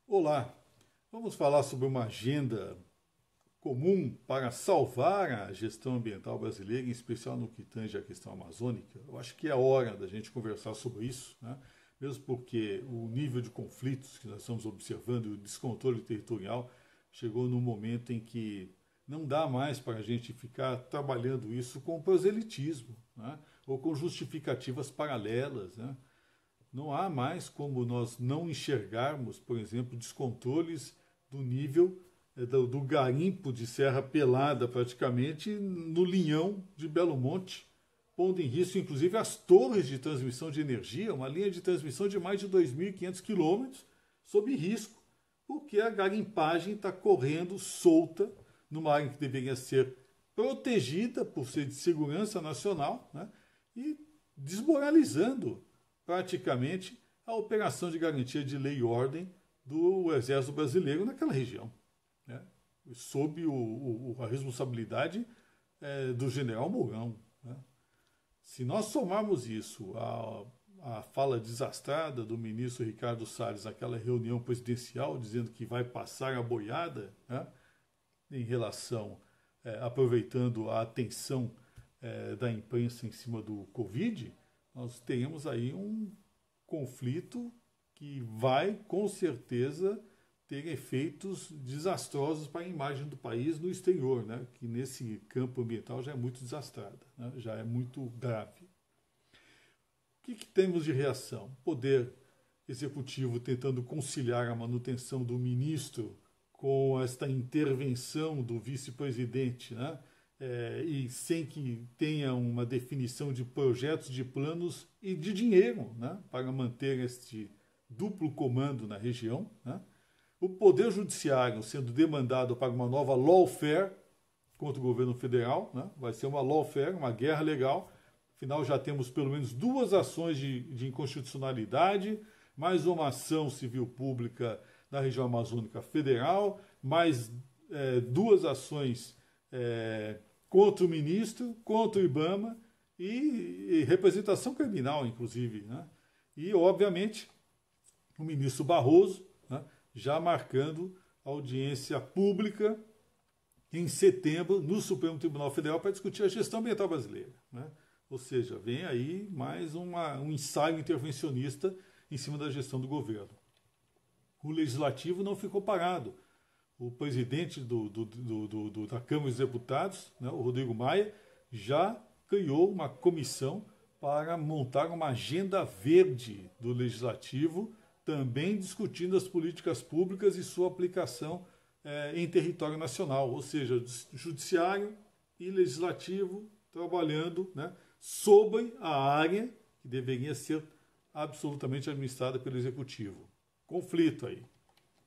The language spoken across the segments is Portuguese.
Olá, vamos falar sobre uma agenda comum para salvar a gestão ambiental brasileira, em especial no que tange à questão amazônica. Eu acho que é hora da gente conversar sobre isso, né? Mesmo porque o nível de conflitos que nós estamos observando e o descontrole territorial chegou num momento em que não dá mais para a gente ficar trabalhando isso com proselitismo, né? Ou com justificativas paralelas, né? Não há mais como nós não enxergarmos, por exemplo, descontroles do nível do garimpo de Serra Pelada, praticamente, no Linhão de Belo Monte, pondo em risco, inclusive, as torres de transmissão de energia, uma linha de transmissão de mais de 2.500 quilômetros, sob risco, porque a garimpagem está correndo solta numa área que deveria ser protegida por ser de segurança nacional, né? E desmoralizando praticamente a operação de garantia de lei e ordem do Exército Brasileiro naquela região, né? Sob a responsabilidade do general Mourão, né? Se nós somarmos isso à fala desastrada do ministro Ricardo Salles naquela reunião presidencial, dizendo que vai passar a boiada, né, em relação, aproveitando a atenção da imprensa em cima do Covid, nós teremos aí um conflito que vai, com certeza, ter efeitos desastrosos para a imagem do país no exterior, né? Que nesse campo ambiental já é muito desastrada, né? Já é muito grave. O que temos de reação? Poder executivo tentando conciliar a manutenção do ministro com esta intervenção do vice-presidente, né? E sem que tenha uma definição de projetos, de planos e de dinheiro, né? Para manter este duplo comando na região, né? O Poder Judiciário sendo demandado para uma nova lawfare contra o governo federal, né? Vai ser uma lawfare, uma guerra legal. Afinal, já temos pelo menos duas ações de inconstitucionalidade, mais uma ação civil pública na região amazônica federal, mais duas ações contra o ministro, contra o IBAMA e representação criminal, inclusive, né? E, obviamente, o ministro Barroso, né, já marcando audiência pública em setembro no Supremo Tribunal Federal para discutir a gestão ambiental brasileira, né? Ou seja, vem aí mais um ensaio intervencionista em cima da gestão do governo. O legislativo não ficou parado. O presidente da Câmara dos Deputados, né, o Rodrigo Maia, já criou uma comissão para montar uma agenda verde do legislativo, também discutindo as políticas públicas e sua aplicação em território nacional, ou seja, judiciário e legislativo trabalhando, né, sobre a área que deveria ser absolutamente administrada pelo executivo. Conflito aí,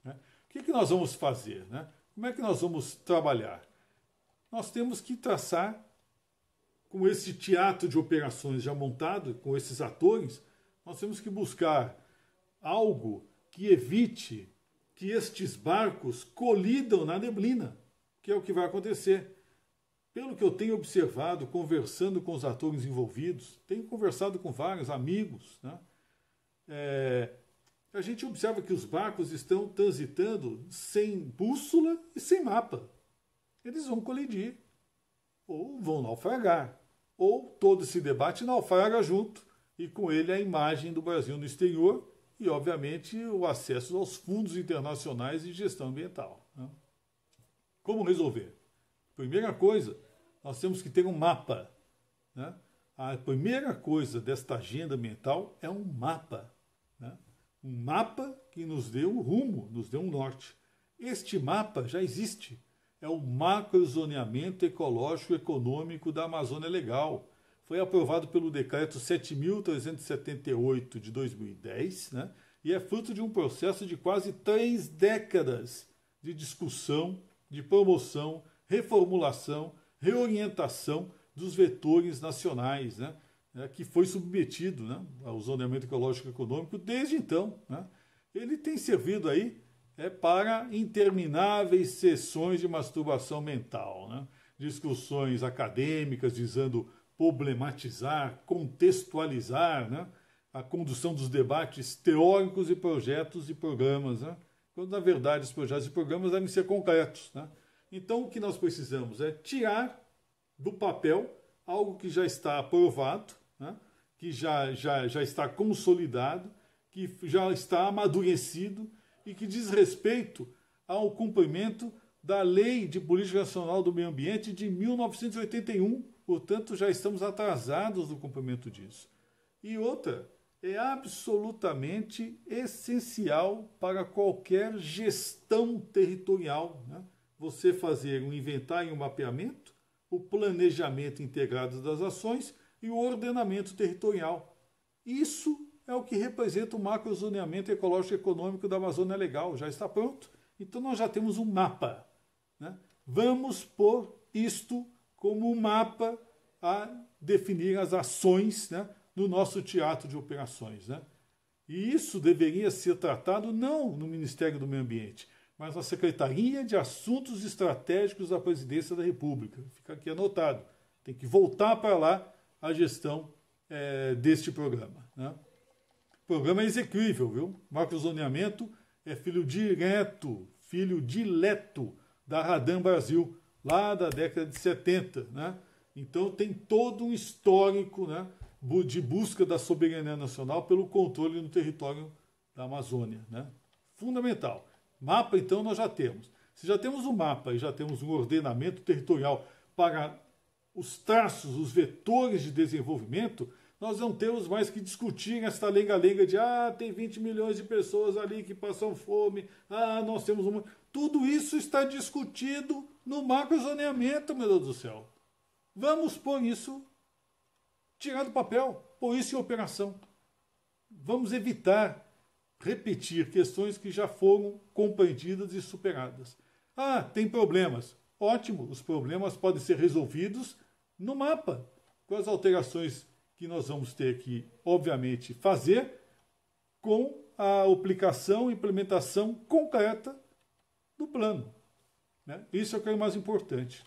né? O que nós vamos fazer, né? Como é que nós vamos trabalhar? Nós temos que traçar, com esse teatro de operações já montado, com esses atores, nós temos que buscar algo que evite que estes barcos colidam na neblina, que é o que vai acontecer. Pelo que eu tenho observado, conversando com os atores envolvidos, tenho conversado com vários amigos, né? A gente observa que os barcos estão transitando sem bússola e sem mapa. Eles vão colidir, ou vão naufragar, ou todo esse debate naufraga junto, e com ele a imagem do Brasil no exterior e, obviamente, o acesso aos fundos internacionais de gestão ambiental, né? Como resolver? Primeira coisa, nós temos que ter um mapa, né? A primeira coisa desta agenda ambiental é um mapa, né? Um mapa que nos dê um rumo, nos dê um norte. Este mapa já existe. É o macrozoneamento ecológico econômico da Amazônia Legal. Foi aprovado pelo decreto 7.378 de 2010, né? E é fruto de um processo de quase 3 décadas de discussão, de promoção, reformulação, reorientação dos vetores nacionais, né? Que foi submetido, né, ao zoneamento ecológico econômico desde então, né? Ele tem servido aí para intermináveis sessões de masturbação mental, né? Discussões acadêmicas visando problematizar, contextualizar, né, a condução dos debates teóricos e projetos e programas, né? quando na verdade os projetos e programas devem ser concretos, né? Então o que nós precisamos é tirar do papel algo que já está aprovado, né? Que já está consolidado, que já está amadurecido e que diz respeito ao cumprimento da Lei de Política Nacional do Meio Ambiente de 1981. Portanto, já estamos atrasados no cumprimento disso. E outra, é absolutamente essencial para qualquer gestão territorial, né? Você fazer um inventário e um mapeamento, o planejamento integrado das ações e o ordenamento territorial. Isso é o que representa o macrozoneamento ecológico e econômico da Amazônia Legal. Já está pronto. Então nós já temos um mapa, né? Vamos pôr isto como um mapa a definir as ações, né, no nosso teatro de operações, né? E isso deveria ser tratado não no Ministério do Meio Ambiente, mas na Secretaria de Assuntos Estratégicos da Presidência da República. Fica aqui anotado. Tem que voltar para lá a gestão deste programa, né? O programa é execuível, viu? Macrozoneamento é filho dileto da Radam Brasil, lá da década de 70, né? Então tem todo um histórico, né, de busca da soberania nacional pelo controle no território da Amazônia, né? Fundamental. Mapa, então, nós já temos. Se já temos um mapa e já temos um ordenamento territorial para os traços, os vetores de desenvolvimento, nós não temos mais que discutir esta lenga-lenga de tem 20 milhões de pessoas ali que passam fome, nós temos uma... Tudo isso está discutido no macrozoneamento, meu Deus do céu. Vamos pôr isso, tirar do papel, pôr isso em operação. Vamos evitar repetir questões que já foram compreendidas e superadas. Tem problemas. Ótimo, os problemas podem ser resolvidos no mapa, com as alterações que nós vamos ter que, obviamente, fazer com a aplicação e implementação concreta do plano, né? Isso é o que é o mais importante.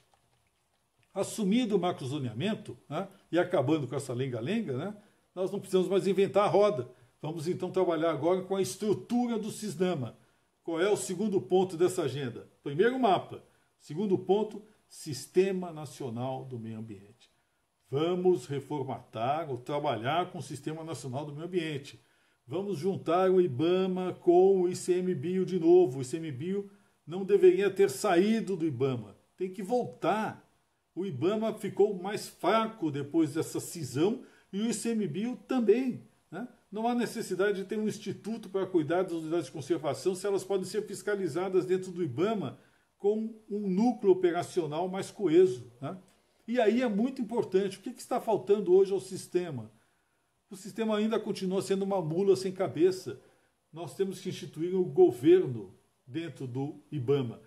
Assumido o macrozoneamento, né, e acabando com essa lenga-lenga, né, nós não precisamos mais inventar a roda. Vamos então trabalhar agora com a estrutura do SISNAMA. Qual é o segundo ponto dessa agenda? Primeiro, mapa. Segundo ponto, Sistema Nacional do Meio Ambiente. Vamos reformatar ou trabalhar com o Sistema Nacional do Meio Ambiente. Vamos juntar o IBAMA com o ICMBio de novo. O ICMBio não deveria ter saído do IBAMA. Tem que voltar. O IBAMA ficou mais fraco depois dessa cisão e o ICMBio também, né? Não há necessidade de ter um instituto para cuidar das unidades de conservação se elas podem ser fiscalizadas dentro do IBAMA com um núcleo operacional mais coeso, né? E aí é muito importante. O que está faltando hoje ao sistema? O sistema ainda continua sendo uma mula sem cabeça. Nós temos que instituir o governo dentro do IBAMA.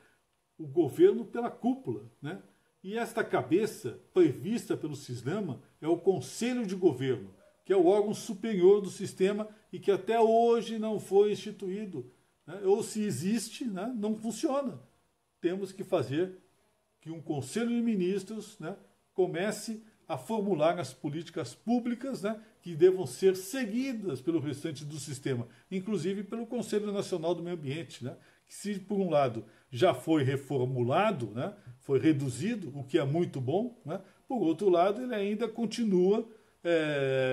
O governo pela cúpula, né? E esta cabeça, prevista pelo SISNAMA, é o Conselho de Governo, que é o órgão superior do sistema e que até hoje não foi instituído, né? Ou se existe, né, não funciona. Temos que fazer que um Conselho de Ministros, né, comece a formular as políticas públicas, né, que devam ser seguidas pelo restante do sistema, inclusive pelo Conselho Nacional do Meio Ambiente, né, que se por um lado já foi reformulado, né, foi reduzido, o que é muito bom, né, por outro lado ele ainda continua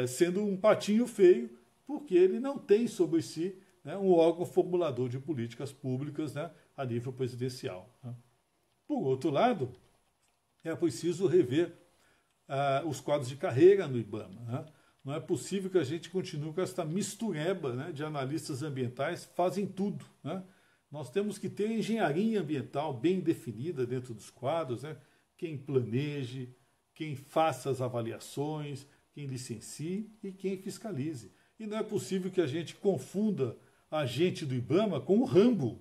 sendo um patinho feio, porque ele não tem sobre si, né, um órgão formulador de políticas públicas, né, a nível presidencial, né. Por outro lado, é preciso rever os quadros de carreira no IBAMA, né? Não é possível que a gente continue com esta mistureba, né, de analistas ambientais, fazem tudo, né? Nós temos que ter engenharia ambiental bem definida dentro dos quadros, né? Quem planeje, quem faça as avaliações, quem licencie e quem fiscalize. E não é possível que a gente confunda a gente do IBAMA com o Rambo,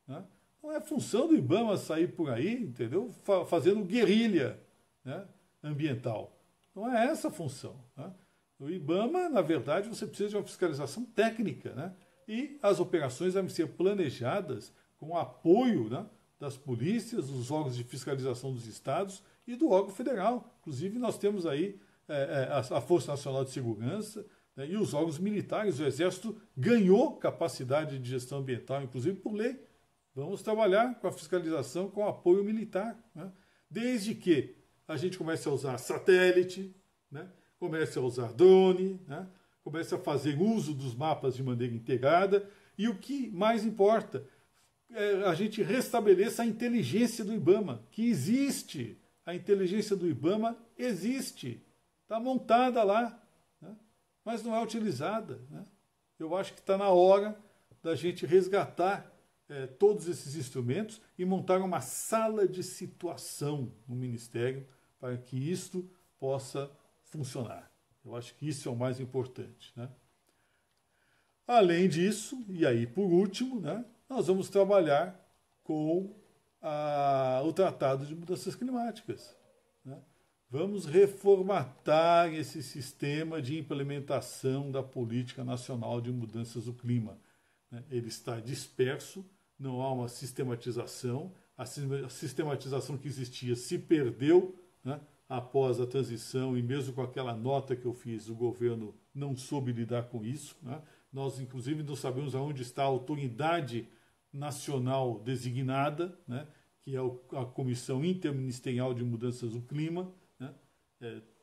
né? Não é função do IBAMA sair por aí, entendeu? Fazendo guerrilha, né, ambiental. Não é essa a função, né? O IBAMA, na verdade, você precisa de uma fiscalização técnica, né? E as operações devem ser planejadas com o apoio, né, das polícias, dos órgãos de fiscalização dos estados e do órgão federal. Inclusive, nós temos aí a Força Nacional de Segurança, né? E os órgãos militares, o Exército ganhou capacidade de gestão ambiental, inclusive por lei. Vamos trabalhar com a fiscalização com apoio militar, né? Desde que a gente comece a usar satélite, né? Comece a usar drone, né? Comece a fazer uso dos mapas de maneira integrada e o que mais importa, a gente restabeleça a inteligência do IBAMA, que existe. A inteligência do IBAMA existe, está montada lá, né? Mas não é utilizada, né? Eu acho que está na hora da gente resgatar todos esses instrumentos e montar uma sala de situação no Ministério para que isto possa funcionar. Eu acho que isso é o mais importante, né? Além disso, e aí por último, né, nós vamos trabalhar com o Tratado de Mudanças Climáticas, né? Vamos reformatar esse sistema de implementação da Política Nacional de Mudanças do Clima, né? Ele está disperso, não há uma sistematização, a sistematização que existia se perdeu, né, após a transição, e mesmo com aquela nota que eu fiz, o governo não soube lidar com isso, né? Nós, inclusive, não sabemos aonde está a autoridade nacional designada, né, que é a Comissão Interministerial de Mudanças do Clima, né?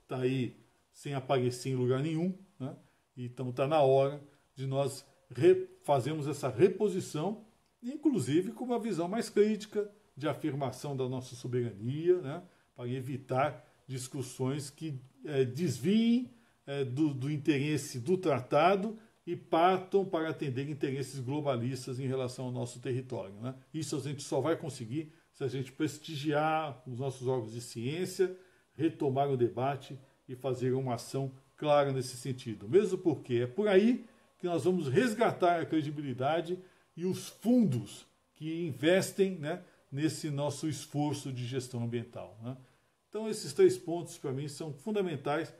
Está aí sem aparecer em lugar nenhum, né? Então está na hora de nós fazermos essa reposição, inclusive com uma visão mais crítica de afirmação da nossa soberania, né, para evitar discussões que desviem do interesse do tratado e partam para atender interesses globalistas em relação ao nosso território, né? Isso a gente só vai conseguir se a gente prestigiar os nossos órgãos de ciência, retomar o debate e fazer uma ação clara nesse sentido. Mesmo porque é por aí que nós vamos resgatar a credibilidade e os fundos que investem, né, nesse nosso esforço de gestão ambiental, né? Então esses 3 pontos para mim são fundamentais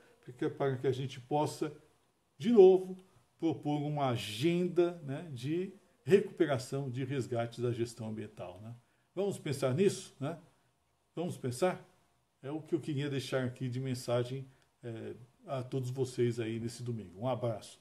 para que a gente possa, de novo, propor uma agenda, né, de recuperação, de resgate da gestão ambiental, né? Vamos pensar nisso, né? Vamos pensar? É o que eu queria deixar aqui de mensagem a todos vocês aí nesse domingo. Um abraço.